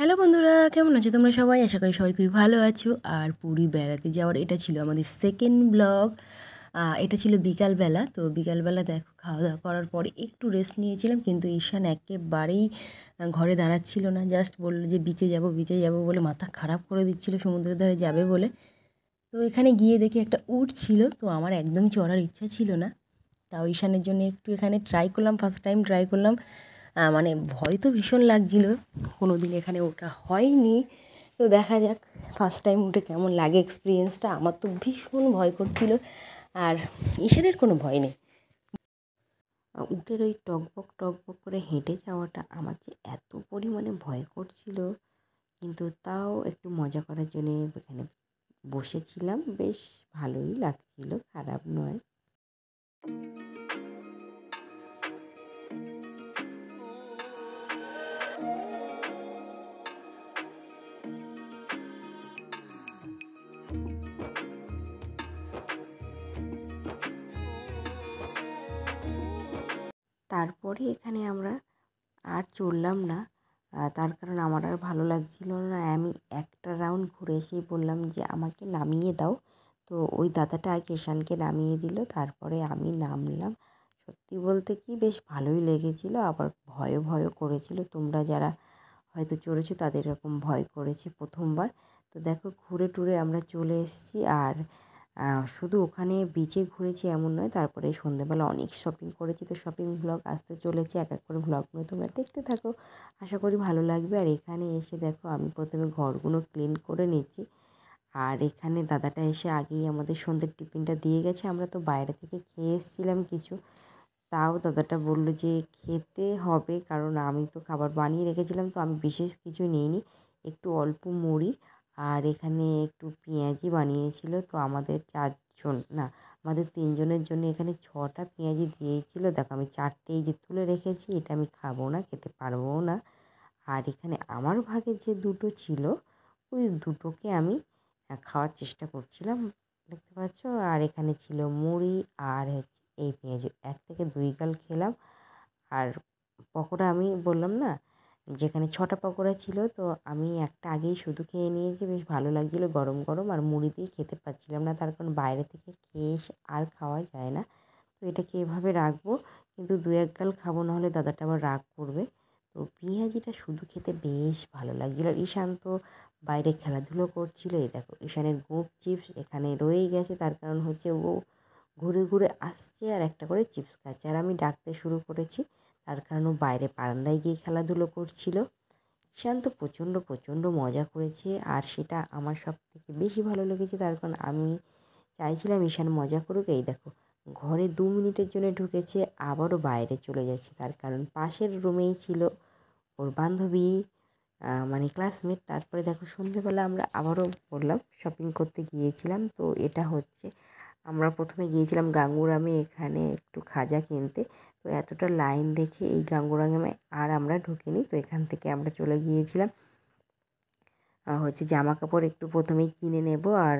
Hello বন্ধুরা, কেমন আছো তোমরা সবাই? আশা করি সবাই খুবই ভালো আছো। আর পুরী বেড়াতে যাওয়ার এটা ছিল আমাদের সেকেন্ড ব্লগ। এটা ছিল বিকালবেলা। তো বিকালবেলা দেখো খাওয়া দাওয়া করার পরে একটু রেস্ট নিয়েছিলাম, কিন্তু ঈশান একেবারেই ঘরে দাঁড়াচ্ছিল না। জাস্ট বললো যে বিচে যাব বিচে যাব বলে মাথা খারাপ করে দিচ্ছিল, সমুদ্রের ধারে যাবে বলে। তো এখানে গিয়ে দেখি একটা উট ছিল, তো আমার একদমই চড়ার ইচ্ছা ছিল না। তাও ঈশানের জন্য একটু এখানে ট্রাই করলাম, ফার্স্ট টাইম ট্রাই করলাম। মানে ভয় তো ভীষণ লাগছিল, কোনো দিন এখানে ওঠা হয়নি। তো দেখা যাক ফার্স্ট টাইম উঠে কেমন লাগে এক্সপিরিয়েন্সটা। আমার তো ভীষণ ভয় করছিল, আর ঈশানের কোনো ভয় নেই। উটের ওই টকবক টকবক করে হেঁটে যাওয়াটা আমার যে এত পরিমাণে ভয় করছিল, কিন্তু তাও একটু মজা করার জন্যে এখানে বসেছিলাম। বেশ ভালোই লাগছিল, খারাপ নয়। তারপরে এখানে আমরা আর চড়লাম না। তার কারণ আমার আর ভালো লাগছিল না। আমি একটা রাউন্ড ঘুরে এসেই বললাম যে আমাকে নামিয়ে দাও। তো ওই দাদাটা আগে ঈশানকে নামিয়ে দিল, তারপরে আমি নামলাম। সত্যি বলতে কি বেশ ভালোই লেগেছিল, আবার ভয়ও ভয়ও করেছিল। তোমরা যারা হয়তো চড়েছো তাদের এরকম ভয় করেছে প্রথমবার। তো দেখো ঘুরে টুরে আমরা চলে এসেছি। আর শুধু ওখানে বিচে ঘুরেছি এমন নয়, তারপরে সন্ধ্যেবেলা অনেক শপিং করেছি। তো শপিং ব্লগ আসতে চলেছে, এক এক করে ব্লগগুলো তোমরা দেখতে থাকো, আশা করি ভালো লাগবে। আর এখানে এসে দেখো আমি প্রথমে ঘরগুলো ক্লিন করে নিচ্ছি। আর এখানে দাদাটা এসে আগেই আমাদের সন্ধ্যের টিফিনটা দিয়ে গেছে। আমরা তো বাইরে থেকে খেয়ে এসেছিলাম কিছু, তাও দাদাটা বলল যে খেতে হবে, কারণ আমি তো খাবার বানিয়ে রেখেছিলাম। তো আমি বিশেষ কিছু নিইনি, একটু অল্প মুড়ি আর এখানে একটু পেঁয়াজি বানিয়েছিল। তো আমাদের 4 জন না, আমাদের 3 জনের জন্য এখানে 6টা পেঁয়াজি দিয়েছিল। দেখো আমি 4টেই যে তুলে রেখেছি, এটা আমি খাবো না, খেতে পারবও না। আর এখানে আমার ভাগে যে 2টো ছিল, ওই 2টোকে আমি খাওয়ার চেষ্টা করছিলাম, দেখতে পাচ্ছ। আর এখানে ছিল মুড়ি আর হচ্ছে এই পেঁয়াজি, 1 থেকে 2 গাল খেলাম। আর পকোড়া আমি বললাম না, যেখানে 6টা পকোড়া ছিল, তো আমি একটা আগেই শুধু খেয়ে নিয়েছি, বেশ ভালো লাগছিলো গরম গরম। আর মুড়ি দিয়ে খেতে পারছিলাম না, তার কারণ বাইরে থেকে খেয়ে এসে আর খাওয়া যায় না। তো এটাকে এভাবে রাখবো, কিন্তু 2-1 গাল খাবো, নাহলে দাদাটা আবার রাগ করবে। তো পেঁয়াজিটা শুধু খেতে বেশ ভালো লাগছিলো। আর ঈশান তো বাইরে খেলাধুলো করছিল। এই দেখো ঈশানের গোঁফ চিপস এখানে রয়েই গেছে, তার কারণ হচ্ছে ও ঘুরে ঘুরে আসছে আর একটা করে চিপস খাচ্ছে। আর আমি ডাকতে শুরু করেছি, তার কারণ ও বাইরে বারান্দায় গিয়ে খেলাধুলো করছিল। ঈশান তো প্রচণ্ড প্রচণ্ড মজা করেছে, আর সেটা আমার সবথেকে বেশি ভালো লেগেছে, তার কারণ আমি চাইছিলাম ঈশান মজা করুক। এই দেখো ঘরে 2 মিনিটের জন্য ঢুকেছে, আবারও বাইরে চলে যাচ্ছে, তার কারণ পাশের রুমেই ছিল ওর বান্ধবী, মানে ক্লাসমেট। তারপরে দেখো সন্ধেবেলা আমরা আবারও বললাম শপিং করতে গিয়েছিলাম। তো এটা হচ্ছে, আমরা প্রথমে গিয়েছিলাম গাঙ্গুরামে এখানে একটু খাজা কিনতে। তো এতটা লাইন দেখে এই গাঙ্গুরামে আর আমরা ঢুকিনি। তো এখান থেকে আমরা চলে গিয়েছিলাম হচ্ছে জামা কাপড় একটু প্রথমেই কিনে নেব। আর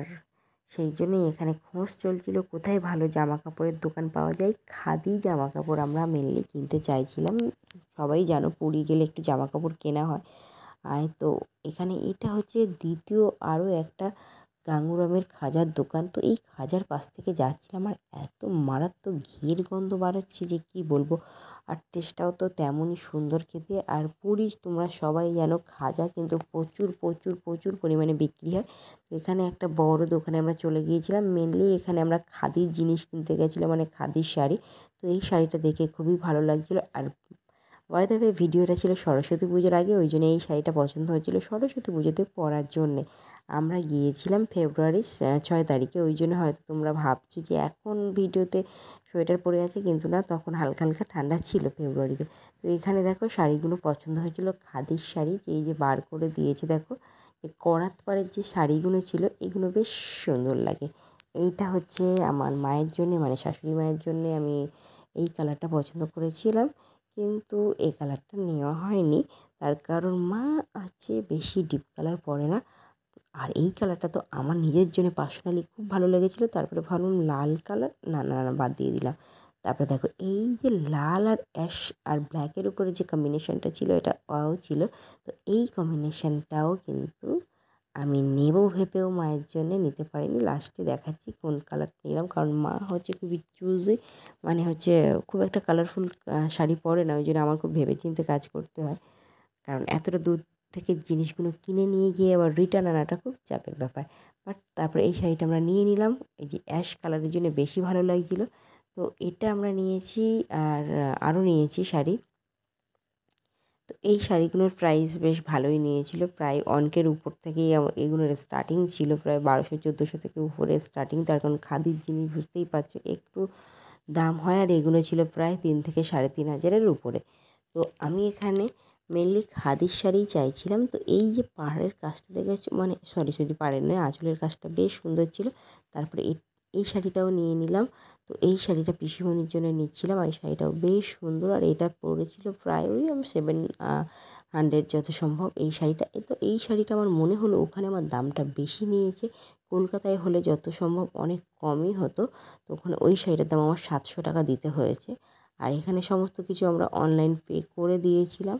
সেই জন্যই এখানে খোঁজ চলছিল কোথায় ভালো জামা কাপড়ের দোকান পাওয়া যায়। খাদি জামা কাপড় আমরা মেনলি কিনতে চাইছিলাম। সবাই জানো পুরী গেলে একটু জামা কাপড় কেনা হয়। তো এখানে এটা হচ্ছে দ্বিতীয় আরও একটা গাঙ্গুরামের খাজার দোকান। তো এই খাজার পাশ থেকে যাচ্ছিলাম, আর এত মারাত্মক ঘিয়ের গন্ধ বার হচ্ছে যে কী বলবো। আর টেস্টটাও তো তেমনই সুন্দর খেতে। আর পুরী তোমরা সবাই জানো খাজা কিন্তু প্রচুর প্রচুর প্রচুর পরিমাণে বিক্রি হয়। তো এখানে একটা বড় দোকানে আমরা চলে গিয়েছিলাম। মেনলি এখানে আমরা খাদির জিনিস কিনতে গেছিলাম, মানে খাদির শাড়ি। তো এই শাড়িটা দেখে খুবই ভালো লাগছিলো। আর বাই দ্য ওয়ে ভিডিওটা ছিল সরস্বতী পুজোর আগে, ওই জন্য এই শাড়িটা পছন্দ হয়েছিল সরস্বতী পুজোতে পরার জন্যে। আমরা গিয়েছিলাম ফেব্রুয়ারির 6 তারিখে, ওই জন্য হয়তো তোমরা ভাবছো যে এখন ভিডিওতে সোয়েটার পরে আছে, কিন্তু না, তখন হালকা হালকা ঠান্ডা ছিল ফেব্রুয়ারিতে। তো এখানে দেখো শাড়িগুলো পছন্দ হয়েছিল, খাদির শাড়ি এই যে বার করে দিয়েছে। দেখো এই করাত পাড়ের যে শাড়িগুলো ছিল, এগুলো বেশ সুন্দর লাগে। এইটা হচ্ছে আমার মায়ের জন্যে, মানে শাশুড়ি মায়ের জন্যে আমি এই কালারটা পছন্দ করেছিলাম, কিন্তু এই কালারটা নেওয়া হয়নি। তার কারণ মা হচ্ছে বেশি ডিপ কালার পরে না। আর এই কালারটা তো আমার নিজের জন্য পার্সোনালি খুব ভালো লেগেছিলো। তারপরে ভাবলাম লাল কালার, না না না, বাদ দিয়ে দিলাম। তারপরে দেখো এই যে লাল আর অ্যাশ আর ব্ল্যাকের উপরে যে কম্বিনেশনটা ছিল এটা ওয়াও ছিল। তো এই কম্বিনেশনটাও কিন্তু আমি নেব ভেবেও মায়ের জন্য নিতে পারিনি। লাস্টে দেখাচ্ছি কোন কালারটা নিলাম, কারণ মা হচ্ছে খুবই চুজি, মানে হচ্ছে খুব একটা কালারফুল শাড়ি পরে না, ওই জন্য আমার খুব ভেবেচিন্তে কাজ করতে হয়, কারণ এতটা দূর থেকে জিনিসগুলো কিনে নিয়ে গিয়ে আবার রিটার্ন আনাটা খুব চাপের ব্যাপার। বাট তারপরে এই শাড়িটা আমরা নিয়ে নিলাম, এই যে অ্যাশ কালারের জন্য বেশি ভালো লাগছিলো। তো এটা আমরা নিয়েছি, আর আরও নিয়েছি শাড়ি। তো এই শাড়িগুলোর প্রাইস বেশ ভালোই নিয়েছিল, প্রায় অনেকের উপর থেকেই এগুলোর স্টার্টিং ছিল, প্রায় 1200-1400 থেকে উপরে স্টার্টিং। তার কারণ খাদির জিনিস বুঝতেই পারছো একটু দাম হয়, আর এগুলো ছিল প্রায় 3 থেকে 3500-এর উপরে। তো আমি এখানে মেনলি খাদির শাড়িই চাইছিলাম। তো এই যে পাড়ের কাজটা দেখেছো, মানে সরি পাড়ের নয়, আঁচলের কাজটা বেশ সুন্দর ছিল। তারপরে এই শাড়িটাও নিয়ে নিলাম। তো এই শাড়িটা পিসিমণির জন্য নিচ্ছিলাম, আর এই শাড়িটাও বেশ সুন্দর, আর এটা পরেছিল প্রায় ওই 700 যত সম্ভব এই শাড়িটা। তো এই শাড়িটা আমার মনে হলো ওখানে আমার দামটা বেশি নিয়েছে, কলকাতায় হলে যত সম্ভব অনেক কমই হতো। তো ওখানে ওই শাড়িটার দাম আমার 700 টাকা দিতে হয়েছে। আর এখানে সমস্ত কিছু আমরা অনলাইন পে করে দিয়েছিলাম।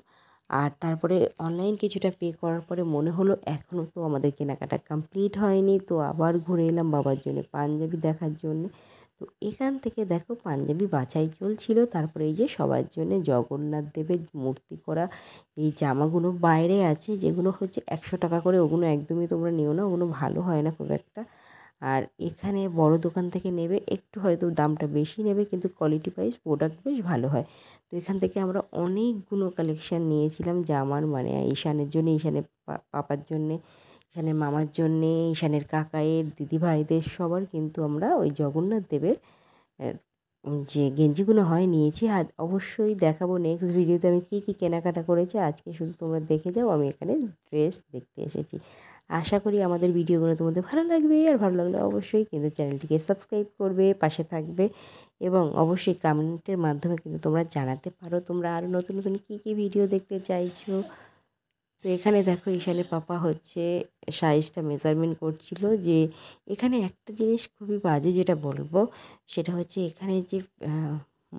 আর তারপরে অনলাইন কিছুটা পে করার পরে মনে হলো এখনও তো আমাদের কেনাকাটা কমপ্লিট হয়নি, তো আবার ঘুরে এলাম বাবার জন্য পাঞ্জাবি দেখার জন্যে। তো এখান থেকে দেখো পাঞ্জাবি বাছাই চলছিল। তারপরে এই যে সবার জন্য জগন্নাথ দেবের মূর্তি করা এই জামাগুলো বাইরে আছে, যেগুলো হচ্ছে 100 টাকা করে, ওগুলো একদমই তোমরা নিও না, ওগুলো ভালো হয় না খুব একটা। আর এখানে বড় দোকান থেকে নেবে একটু হয়তো দামটা বেশি নেবে, কিন্তু কোয়ালিটি ওয়াইজ প্রোডাক্ট বেশ ভালো হয়। তো এখান থেকে আমরা অনেকগুলো কালেকশান নিয়েছিলাম জামার, মানে ঈশানের জন্যে, ঈশানের পাপার জন্যে, ঈশানের মামার জন্যে, ঈশানের কাকায়ের, দিদিভাইদের সবার কিন্তু আমরা ওই জগন্নাথ দেবের যে গেঞ্জিগুলো হয় নিয়েছি। আর অবশ্যই দেখাবো নেক্সট ভিডিওতে আমি কী কী কেনাকাটা করেছি। আজকে শুধু তোমরা দেখে যাও, আমি এখানে ড্রেস দেখতে এসেছি। আশা করি আমাদের ভিডিওগুলো তোমাদের ভালো লাগবে, আর ভালো লাগলে অবশ্যই কিন্তু চ্যানেলটিকে সাবস্ক্রাইব করবে, পাশে থাকবে, এবং অবশ্যই কমেন্টের মাধ্যমে কিন্তু তোমরা জানাতে পারো তোমরা আরও নতুন নতুন কী কী ভিডিও দেখতে চাইছো। তো এখানে দেখো ঈশানের পাপা হচ্ছে সাইজটা মেজারমেন্ট করছিল। যে এখানে একটা জিনিস খুবই বাজে যেটা বলবো, সেটা হচ্ছে এখানে যে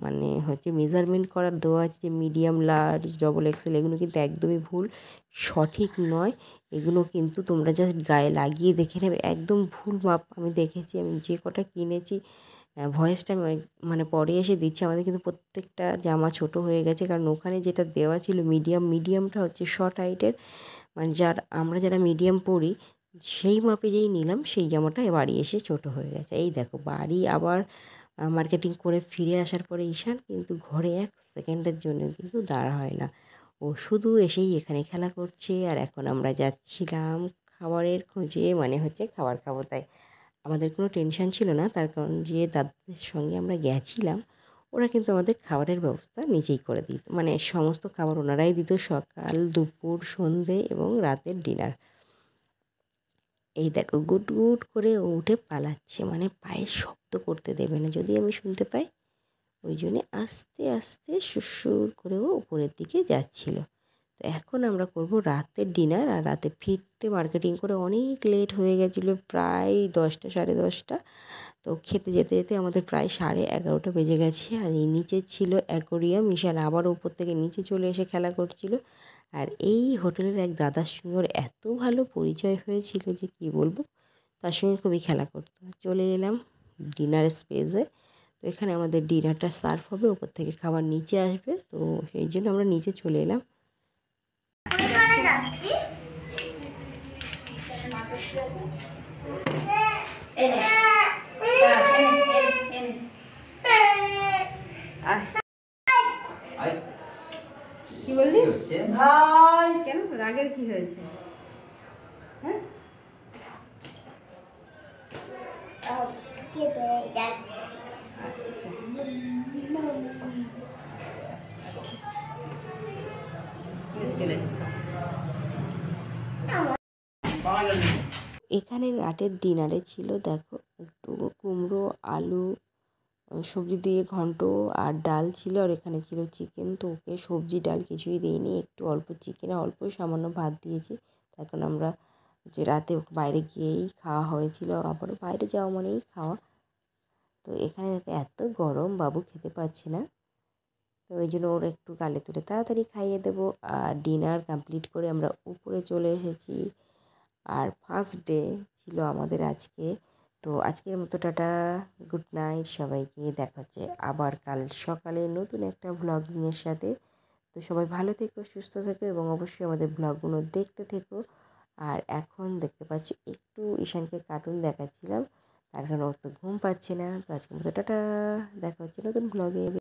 মানে হচ্ছে মেজারমেন্ট করার দেওয়া আছে যে মিডিয়াম, লার্জ, ডবল এক্সেল, এগুলো কিন্তু একদমই ভুল, সঠিক নয়। এগুলো কিন্তু তোমরা জাস্ট গায়ে লাগিয়ে দেখে নেবে, একদম ভুল মাপ। আমি দেখেছি, আমি যে কটা কিনেছি, ভয়েসটা আমি মানে পরে এসে দিচ্ছি, আমাদের কিন্তু প্রত্যেকটা জামা ছোট হয়ে গেছে, কারণ ওখানে যেটা দেওয়া ছিল মিডিয়ামটা হচ্ছে শর্ট হাইটের, মানে আমরা যারা মিডিয়াম পরি সেই মাপে যেই নিলাম সেই জামাটা বাড়ি এসে ছোট হয়ে গেছে। এই দেখো বাড়ি আবার মার্কেটিং করে ফিরে আসার পরে ঈশান কিন্তু ঘরে 1 সেকেন্ডের জন্য কিন্তু দাঁড়া হয় না, ও শুধু এসেই এখানে খেলা করছে। আর এখন আমরা যাচ্ছিলাম খাবারের খোঁজে, মানে হচ্ছে খাবার খাবো, তাই আমাদের কোনো টেনশন ছিল না, তার কারণ যে দাদাদের সঙ্গে আমরা গেছিলাম ওরা কিন্তু আমাদের খাবারের ব্যবস্থা নিজেই করে দিত, মানে সমস্ত খাবার ওনারাই দিত, সকাল, দুপুর, সন্ধে এবং রাতের ডিনার। এই দেখো গুট গুট করে ও উঠে পালাচ্ছে, মানে পায়ের শব্দ করতে দেবে না, যদি আমি শুনতে পাই, ওই জন্যে আস্তে আস্তে সুরসুর করে ও উপরের দিকে যাচ্ছিল। তো এখন আমরা করব রাতের ডিনার, আর রাতে ফিরতে মার্কেটিং করে অনেক লেট হয়ে গেছিলো, প্রায় 10টা, 10:30। তো খেতে যেতে যেতে আমাদের প্রায় 11:30 বেজে গেছে। আর এই নিচে ছিল অ্যাকোরিয়াম, ঈশান আবার উপর থেকে নিচে চলে এসে খেলা করছিল। আর এই হোটেলের এক দাদার সঙ্গে ওর এত ভালো পরিচয় হয়েছিল যে কী বলবো, তার সঙ্গে খুবই খেলা করতো। চলে এলাম ডিনার স্পেসে। তো এখানে আমাদের ডিনারটা সার্ভ হবে, ওপর থেকে খাবার নিচে আসবে, তো সেই জন্য আমরা নিচে চলে এলাম। কি বললি ভাই, কেন রাগের কি হয়েছে? হ্যাঁ চলে এসছি। এখানে রাতের ডিনারে ছিল দেখো একটু কুমড়ো, আলু, সবজি দিয়ে ঘন্ট, আর ডাল ছিল, আর এখানে ছিল চিকেন। তো ওকে সবজি ডাল কিছুই দিইনি, একটু অল্প চিকেন, অল্প সামান্য ভাত দিয়েছি, তার কারণ আমরা যে রাতে বাইরে গিয়েই খাওয়া হয়েছিল, আবারও বাইরে যাওয়া মানেই খাওয়া। তো তো এখানে এত গরম বাবু খেতে পাচ্ছে না, তো ওই জন্য ওর একটু গালে তুলে তাড়াতাড়ি খাইয়ে দেবো। আর ডিনার কমপ্লিট করে আমরা উপরে চলে এসেছি। আর ফার্স্ট ডে ছিল আমাদের আজকে। তো আজকের মতো টাটা, গুড নাইট সবাইকে। দেখা হচ্ছে আবার কাল সকালে নতুন একটা ভ্লগিংয়ের সাথে। তো সবাই ভালো থেকো, সুস্থ থেকো এবং অবশ্যই আমাদের ভ্লগগুলো দেখতে থেকো। আর এখন দেখতে পাচ্ছি একটু ঈশানকে কার্টুন দেখাচ্ছিলাম, তার কারণ ওর তো ঘুম পাচ্ছে না। তো আজকের মতো টাটা, দেখা হচ্ছে নতুন ভ্লগে।